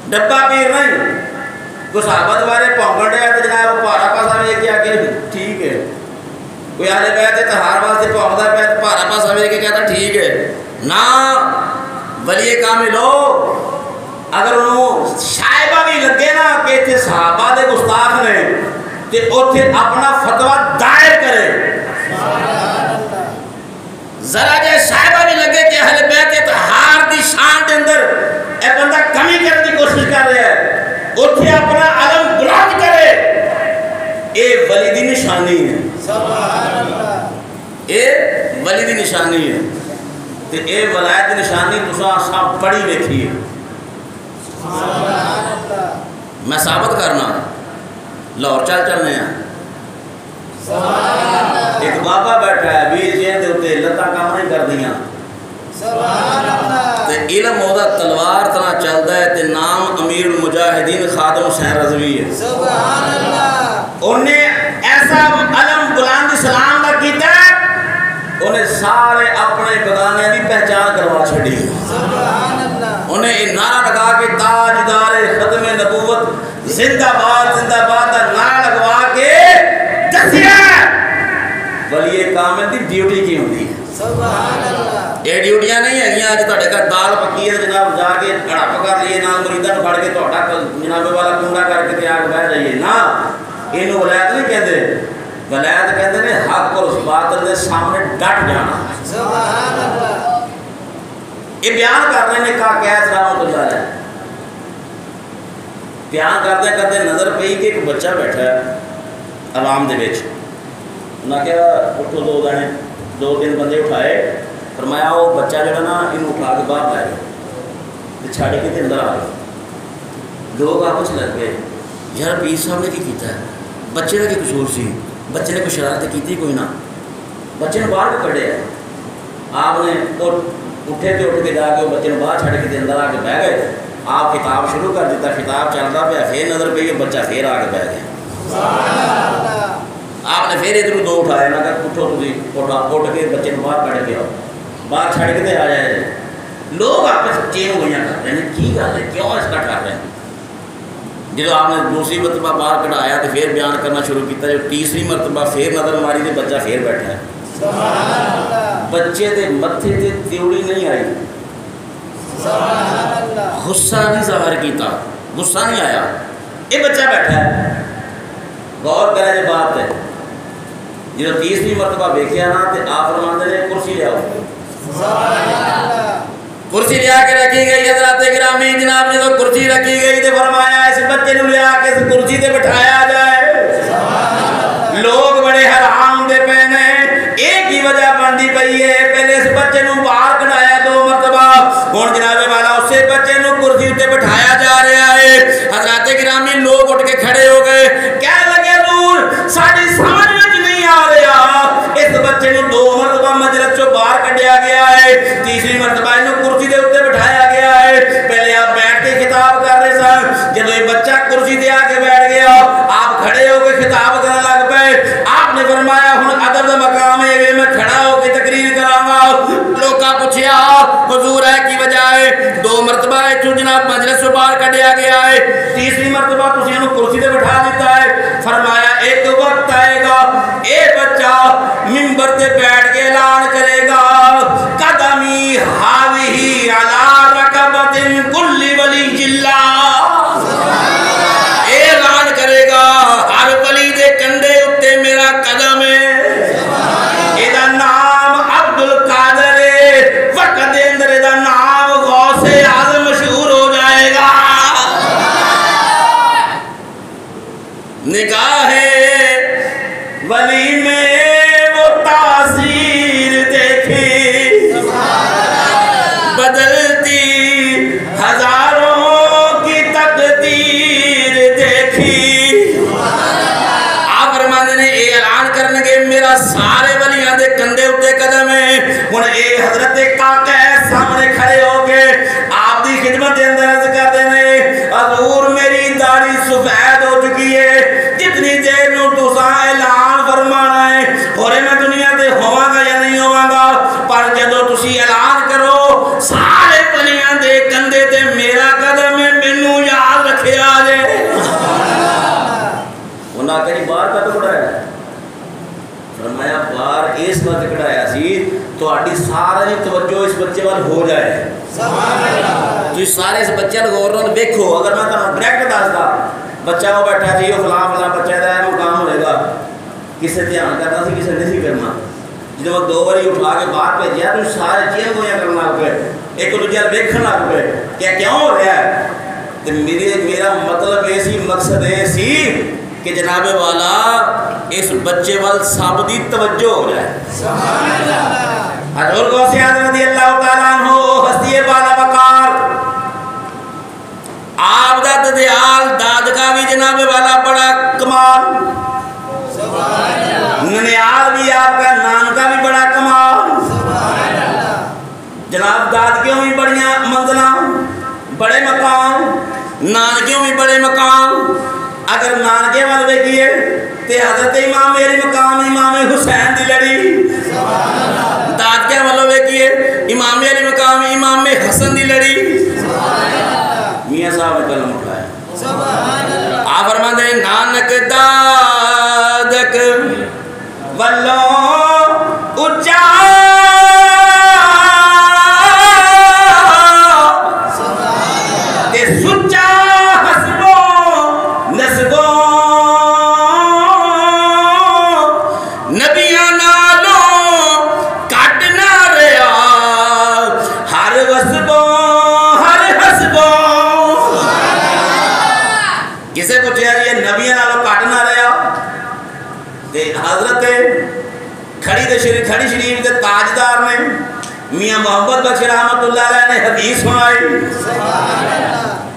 ڈبا پیر نہیں کوئی صحابت والے پونگن رہا تو جناب پارا پاسا وے کے آگے ٹھیک ہے، کوئی آلے بیت تہار واسطے پونگدا پیا تے پارا پاسا وے کے کہتا ٹھیک ہے نا۔ ولی کامل ہو اگر انہوں شائبہ بھی لگے نا کہ اتنے صحابہ دے گستاخ نے تے اتنے اپنا فتویٰ دائر کرے، ذرا جے شائبہ بھی لگے کہ اہل بیت تہار دی شان دے اندر اے بندہ کمی کرنے کی کوشش کر رہا ہے، اتنے اپنا علم بلند کرے، اے ولی دی نشانی ہے، اے ولی دی نشانی ہے، تے اے ولایت دی نشانی تساں سب بڑی ویکھی ہے۔ میں ثابت کرنا لاہور چلنے ہیں، ایک بابا بیٹھا ہے ویر جین دے اتے لتاں کام نہیں کر دیاں تے علم اودا تلوار طرح چلدا ہے تے نام امیر المجاہدین خادم حسین رضوی ہے، سبحان اللہ۔ انہیں ایسا علم بلند اسلام دا کیتا ہے انہیں سارے اپنے بگانے بھی پہچان کروا چھڑی، سبحان اللہ۔ انہیں نعرہ لگا کے تاجدار ختم نبوت زندہ باد کا نعرہ لگوا کے دسیا ولی کامل دی ڈیوٹی کی ہوتی ہے، سبحان اللہ۔ یہ ڈیوٹیاں نہیں ہیں اج تہاڈے گھر دال پکی ہے جناب جا کے ہڑپ کر لیے نال مریداں نوں پھڑ کے تہاڈا جناب والا کنڈا کر کے آگ بہ جائیے نا، اینوں ولایت نہیں کہندے، ولایت کہندے نے حق اور اس باطل دے سامنے ڈٹ جانا، سبحان اللہ۔ یہ بیان کرنے نے کہا کیا اسلام کو جا رہا ہے، بیان کرتے کرتے نظر پئی کہ ایک بچہ بیٹھا ہے عوام دے وچ، انہاں کہا اٹھو دو دن بندے اٹھائے، فرمایا وہ بچہ جڑا نا انہوں اٹھا کے باہر لائے تے چھڑ کے تے اندر آ گئے، لوگ آپس لگ گئے یار پیر صاحب نے کی کیتا ہے، بچے کا کی قصور سی، بچے نے کوئی شرارت کی کوئی نہ، بچے نے باہر کڈے ہے، آپ نے اٹھے تے اٹھ کے جا کے بچے نے باہر چھڑ کے اندر آ کے بہ گئے، آپ خطاب شروع کر دیتا، خطاب چلتا پیا، پھر نظر پئی بچہ پھر آ کے بہ گیا، آپ نے پھر ادھر دو اٹھائے نہ کہ اٹھو تھی اٹھ کے بچے کو باہر کھڑ کے آؤ، باہر چھڑ کے آ جائے، لوگ آپس چین ہوئیاں کر رہے ہیں کی گل ہے کیوں اس کا کر رہے ہیں، جب آپ نے دوسری مرتبہ باہر کڑھایا تو پھر بیان کرنا شروع کیا، جو تیسری مرتبہ پھر نظر ماری تو بچہ پھر بیٹھا ہے، بچے دے متھے تے تیوڑی نہیں آئی، غصہ نہیں ظاہر کیتا، غصہ نہیں آیا، یہ بچہ بیٹھا ہے، غور کرے جو بات ہے، جب تیسری مرتبہ دیکھیا نا تو آپ فرماتے نے کرسی لے آؤ، کرسی لے آ کے رکھی گئی، حضرات گرامی جناب جب کرسی رکھی گئی تو فرمایا اس بچے نے لے آ کے اس کرسی تے بٹھایا جائے، لوگ بڑے حیران دے پے نے، ایک ہی وجہ بندی پئی ہے، پہلے اس بچے نو باہر کڈایا دو مرتبہ، ہن جناب والا اسے بچے نو کرسی تے بٹھایا جا رہا ہے، حضرات گرامی لوگ اٹھ کے کھڑے ہو گئے، کہنے لگے حضور ساڈی سمجھ وچ نہیں آ رہا، اس بچے نو دو مرتبہ مجلس چوں باہر کڈیا گیا ہے، تیسری مرتبہ انہوں کرسی دے اوپر بٹھایا گیا ہے، پہلے آپ بیٹھ کے خطاب کر رہے سن، جب یہ بچہ کرسی تے آ کے بیٹھ گیا آپ کھڑے ہو کے خطاب کرنے لگ پے، آپ نے فرمایا ہن ادب دا مقام ہے میں کھڑا ہو کے تقریر کراں گا، لوکاں پوچھیا حضور ہے کی وجہ ہے، دو مرتبہ ایتھوں جناب مجلس سے باہر کڈیا گیا ہے، تیسری مرتبہ تسی انہوں کرسی تے بٹھا دیتا ہے، فرمایا ایک وقت آئے گا اے بچہ منبر تے بیٹھ کے اعلان کرے گا قدمی حاوی علی رکبت کل ولی اللہ، اعلان کرے گا ہر ولی دے کندھے اتے میرا قدم ہے، ایدا نام عبد القادر ہے، وقت دے اندر ایدا نام غوث اعظم مشہور ہو جائے گا، نگاہ ولی میں وہ تاثیر دیکھی بدلتی ہزاروں کی تقدیر دیکھی، آپ فرماندے نے اے اعلان کرنے کے میرا سارے ولیاں دے کندھے اتے قدم ہے، ہن اے حضرت کاکا سامنے کھڑے ہو کے آپ دی خدمت دے اندر عرض کرتے ہیں حضور میری داڑھی سفید ہو چکی ہے، جتنی دیر نو تساں اعلان فرمانا ہے اور میں دنیا تے ہوواں گا یا نہیں ہوواں گا، پر جدو تسی اعلان کرو سارے ولیاں دے کندھے تے میرا قدم ہے، مینوں یاد اس وقت کڑایا سی تو آڈی سارے توجہ اس بچے وال ہو جائے تو سارے اس بچے غور نال دیکھو اگر میں تمہیں ڈائریکٹ دسدا بچہ وہ بیٹھا سی وہ فلاں فلاں بچہ دا ہے مقام ہوئے گا کسے دھیان کرنا سی کسے نہیں کرنا جب وہ 2 باری اٹھا کے باہر بھیجیا تو سارے چیئر گویاں کرنا لگ پے ایک دوجے دیکھنے لگ پے کیا ہو رہا ہے تو میرا مطلب یہ سی مقصد یہ سی کہ جناب والا اس بچے وال سب دی توجہ ہو جائے حضور غوث اعظم رضی اللہ تعالیٰ عنہ ہستی بالا وقار آپ دا ددیال داد کا بھی جناب والا بڑا کمال ننیال بھی آپ کا نان کا بھی بڑا کمال جناب داد کیوں بھی بڑیاں منزلہ بڑے مقام نانکیوں بھی بڑے مقام اگر نانکے والے کیے تے حضرت امام میری مقام امام حسین دی لڑی داد کے والے کیے امام میری مقام امام حسن دی لڑی میاں صاحب نے کلم اٹھایا آپ فرماتے ہیں نانک دادک والو اچا تے سچا حسبو نسبو نبیاں نالو کٹ نہ رہا ہر وسبو ہر حسبو کسے پوچھے یہ نبیاں نالو کٹ نہ رہا تے حضرت کھڑی شریف کے تاجدار نے میاں محمد بخش رحمت اللہ علیہ نے حدیث سنائی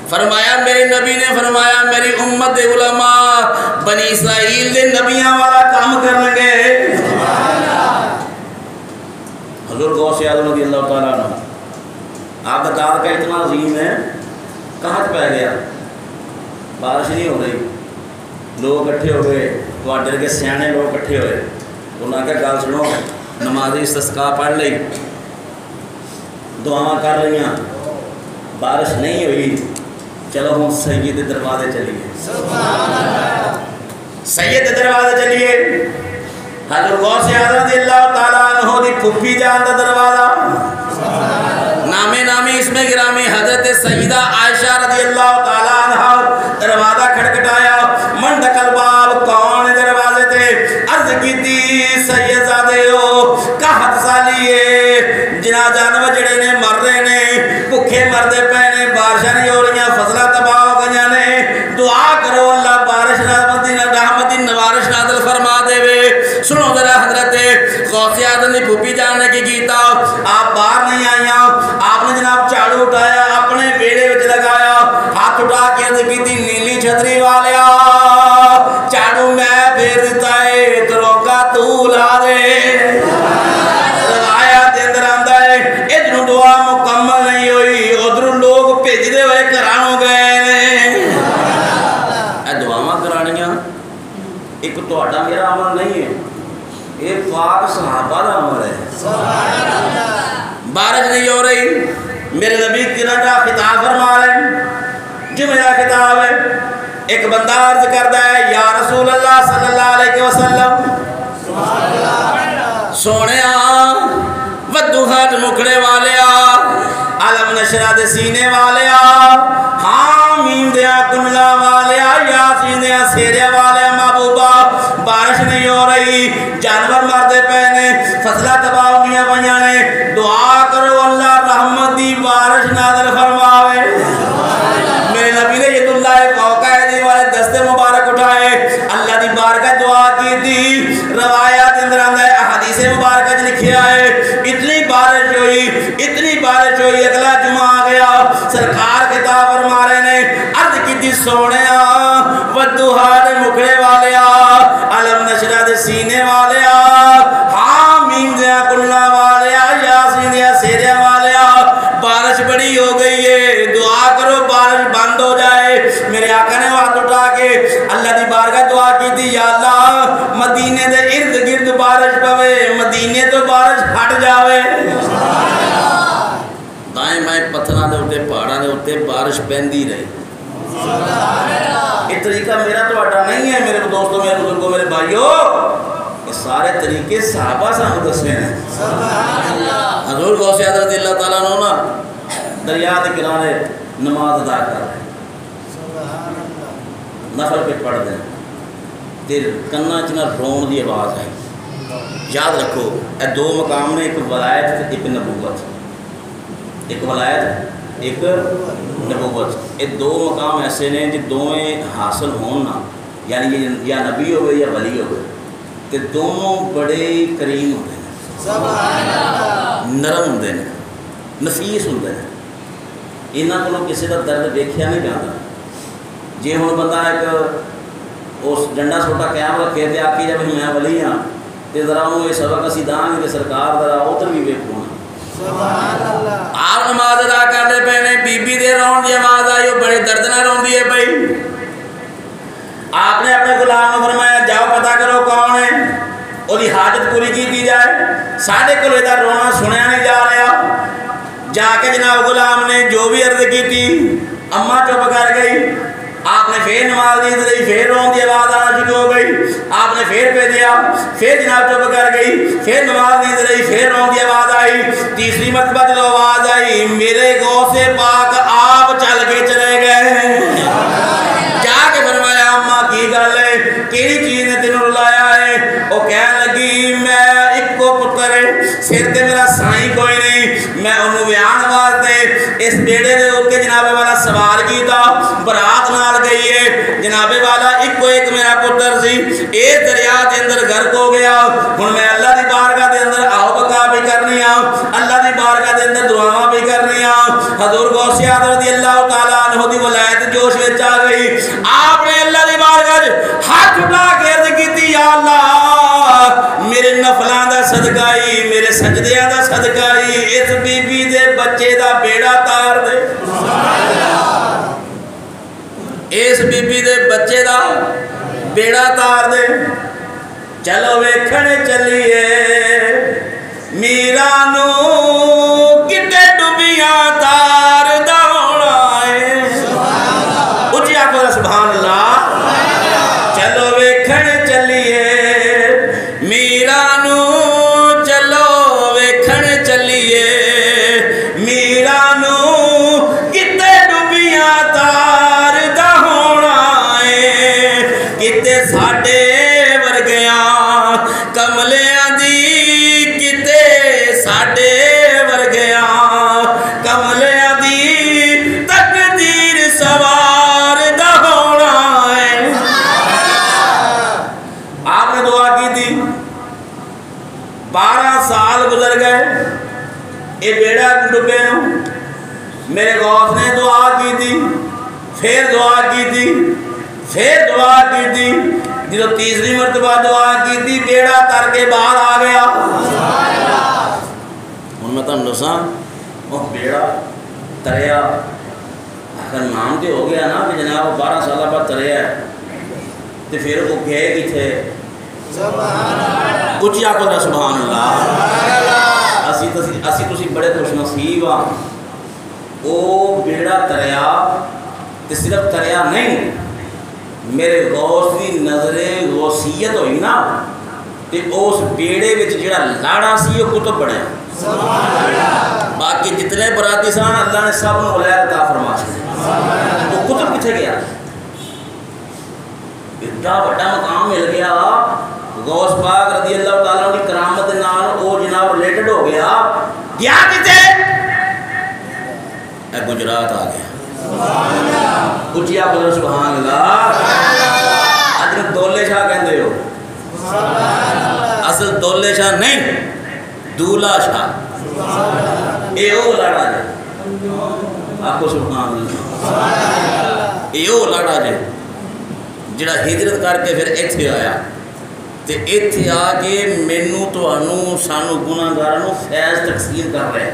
فرمایا میرے نبی نے فرمایا میری امت علماء بنی اسرائیل دے نبیاں والا کام کرنے گے حضور غوث اعظم رضی اللہ تعالیٰ عنہ آپ کا دار کا اتنا عظیم ہے کہاں پہ گیا بارش نہیں ہو رہی لوگ اکٹھے ہو گئے تو ڈر کے سیانے لوگ اکٹھے ہوئے انہوں نے کہا گال سنو نماز استسقاء پڑھ لئی دعاواں کر لئیاں بارش نہیں ہوئی چلو ہم سید دروازے چلیے سید دروازے چلیے حضرت غوث اعظم رضی اللہ تعالیٰ عنہ دی پھپھی جان دا دروازہ نامی اس میں گرامی حضرت سیدہ عائشہ رضی اللہ تعالیٰ عنہ دروازہ کھڑکٹایا منڈک الباب کون دروازے تے عرض کی تھی سید زادے ہو کہت سالیے جنا جانو جڑے نے مر رہے نے بھکھے مردے پہنے بارشاں نہیں ہو رہی فصلہ تباہ ہو گئیاں نے دعا کرو اللہ بارش رحمت نوارش نازل فرما دے وے سنو ذرا حضرت غوث اعظم نے پھوپھی جاننے کی گیتا آپ باہر نہیں آئیاں آپ نے جناب چاڑو اٹھایا اپنے بیڑے وچ لگایا ہاتھ اٹھا کے عرض کی تھی نیلی چھتری والیا چاڑو میں پھیر دیتا ہے دروں کا تو لا دے آیا دے اندر آندہ ہے ادھر دعا مکمل نہیں ہوئی ادھر لوگ بھیج دے ہوئے کران ہو گئے اے دعاواں کرانیاں ایک تو اڈا میرا عمل نہیں ہے یہ پاک صحابہ دا عمل ہے بارش نہیں ہو رہی میرے نبی کرن کا خطاب فرما رہے ہیں جو میرا خطاب ہے ایک بندہ عرض کرتا ہے یا رسول اللہ صلی اللہ علیہ وسلم سونے ودوہت مکڑے والیا علم نشرہ دے سینے والیا حامیم دیا کنلا والیا یاسین دیا سیریا والیا محبوبہ بارش نہیں ہو رہی جانور مردے پہنے فصلہ تباہ ہوئیاں بنیانے دعا کرو اللہ رحمت دی بارش نازل فرماوے میرے نبی نے یہ اللہ قوقعیدی والے دستے مبارک اٹھائے اللہ دی بارکہ دعا کی تھی روایات اندر آندھا ہے احادیث مبارکہ لکھے آئے اتنی بارش ہوئی اگلا جمعہ آ گیا سرکار کتاب فرما رہے نے عرض کی تھی سونیا ودوہا دے مکڑے والیا علم نشرہ دے سینے والیا حامیم دیا کنلا والیا یاسین دیا سیریا والیا بارش بڑی ہو گئی ہے دعا کرو بارش بند ہو جائے میرے آقا نے ہاتھ اٹھا کے اللہ دی بارگاہ دعا کی تھی یا اللہ مدینے دے ارد گرد بارش پوے مدینے تو بارش ہٹ جاوے دائیں بائیں پتھراں دے اٹھے پہاڑاں دے اٹھے بارش پہندی رہے یہ طریقہ میرا تو اٹھا نہیں ہے میرے دوستوں میرے بزرگوں میرے بھائیوں سارے طریقے صحابہ سانو دسے ہیں. حضور غوث اعظم رضی اللہ تعالیٰ عنہ نا دریا کے کنارے نماز ادا کر رہے ہیں, نفل پہ پڑھ دیں تے کنا چ نہ رون دی آواز آئی. یاد رکھو اے دو مقام نے, ایک ولایت ایک نبوت, ایک ولایت ایک نبوت. یہ دو مقام ایسے نے جی دونیں حاصل ہون نا, یعنی یا نبی ہوئے یا ولی ہوئے, تے دونوں بڑے کریم ہوتے ہیں, نرم ہوتے ہیں, نفیس ہوتے ہیں. یہاں کو کسی کا درد دیکھا نہیں جاتا. جی ہوں بندہ ایک اس ڈنڈا سوٹا قیام رکھے تے آکی جب میں ولی ہاں تے ذرا انہوں یہ سبق اسی داں گے کہ سرکار ذرا ادھر بھی ویکھو. آپ نماز ادا کرتے پے نے, بی بی دے رون دی آواز آئی, وہ بڑے درد نہ روندی ہے پئی. آپ نے اپنے غلام کو فرمایا جاؤ پتہ کرو کون ہے, وہی حاجت پوری کی جائے. ساڈے کول ادھر رونا سنیا نہیں جا رہا. جا کے جناب غلام نے جو بھی عرض کی تھی, اماں چپ کر گئی. آپ نے پھر نماز دی رہی, پھر رون دی آواز آنا شروع ہو گئی. آپ نے پھر بھیجا, پھر جناب چپ کر گئی, پھر نماز دی رہی, پھر رون دی آواز آئی. تیسری مرتبہ جب آواز آئی, میرے غوث پاک آپ چل کے چلے گئے. جا کے فرمایا اماں کی گل ہے, کیڑی چیز نے تینوں رلایا ہے؟ وہ کہنے لگی میں ایک کو پتر ہے, سر تے میرا سائیں کوئی نہیں, میں انہوں بیان واسطے اس بیڑے دے اوتے جناب والا سوار کیتا, برات نال گئی ہے. جناب والا ایک کو ایک میرا پتر سی, اے دریا دے اندر غرق ہو گیا. ہن میں اللہ دی بارگاہ دے اندر آو بکا بھی کرنی ہاں, اللہ دی بارگاہ دے اندر دعاواں بھی کرنی ہاں. حضور غوث اعظم رضی اللہ تعالیٰ عنہ دی ولایت جوش وچ آ گئی. آپ نے اللہ دی بارگاہ ہاتھ اٹھا کے عرض کیتی, یا اللہ میرے نفلاں دا صدقہ ہی, میرے سجدیاں دا صدقہ ہی, اس بی بی دے بچے دا بیڑا تار دے. اس بی بی دے بچے دا بیڑا تار دے. چلو ویکھن چلیے میرا نو کتے ڈبیاں تار دا ہونا ہے. اچھی آکھو سبحان اللہ. چلو ویکھن چلیے میرا نو, چلو ویکھن چلیے میرا نو کتے ڈبیاں تار دا ہونا ہے. کتے ساڈے ورگیاں کملیاں دی, کتے ساڈے ورگیاں کملیاں دی تقدیر سوار دا ہونا ہے. آپ نے دعا کی تھی, 12 سال گزر گئے, یہ بیڑا ڈبے نو. میرے غوث نے دعا کی تھی, پھر دعا کی تھی, پھر دعا کی تھی. جب تیسری مرتبہ دعا کی تھی, بیڑا تر کے باہر آ گیا. ہوں میں تم دساں, وہ بیڑا تریا, آخر نام تو ہو گیا نا کہ جناب 12 سال بعد تریا ہے, تو پھر وہ گئے کتنے؟ اچھی آکھو نا سبحان اللہ. اسی تسی بڑے خوش نصیب ہاں. وہ بیڑا تریا تے صرف تریا نہیں, میرے غوث کی نظر غوثیت ہوئی نا, تے اس بیڑے وچ جڑا لاڑا سی وہ کتب بڑھیا. باقی جتنے براتی سان اللہ نے سب کو ولایت عطا فرما چھوڑی. وہ کتب کتنے گیا؟ اتنا بڑا مقام مل گیا. غوث پاک رضی اللہ تعالیٰ کی کرامت نال وہ جناب ریلیٹڈ ہو گیا. گیا کتے؟ اے گجرات آ گیا. اچھی آپ بولو سبحان اللہ. اجر دولے شاہ کہندے ہو, اصل دولے شاہ نہیں, دولا شاہ. اے او لڑا جے, آپ کو سبحان اللہ. اے او لڑا جے جڑا ہجرت کر کے پھر ایتھے آیا, تے ایتھے آ کے مینوں تانوں سانوں گناہگاراں نوں فیض تقسیم کر رہا ہے.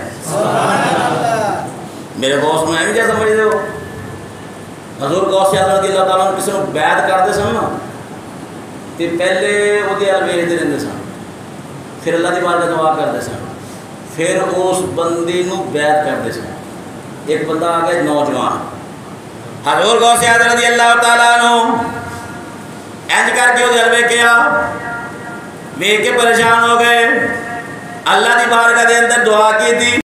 میرے غوث میں بھی کیا سمجھ دے ہو؟ حضور غوث اعظم رضی اللہ تعالیٰ کسی کو بیعت کرتے سن نا, تے پہلے وہ ویکھدے رہندے سن, پھر اللہ دی بارگاہ دعا کرتے سن, پھر اس بندے نوں بیعت کرتے سن. ایک بندہ آ گیا نوجوان, حضور غوث اعظم رضی اللہ تعالیٰ عنہ انج کر کے وہ ویکھیا, ویکھ کے پریشان ہو گئے. اللہ دی بارگاہ دے اندر دعا کی تھی.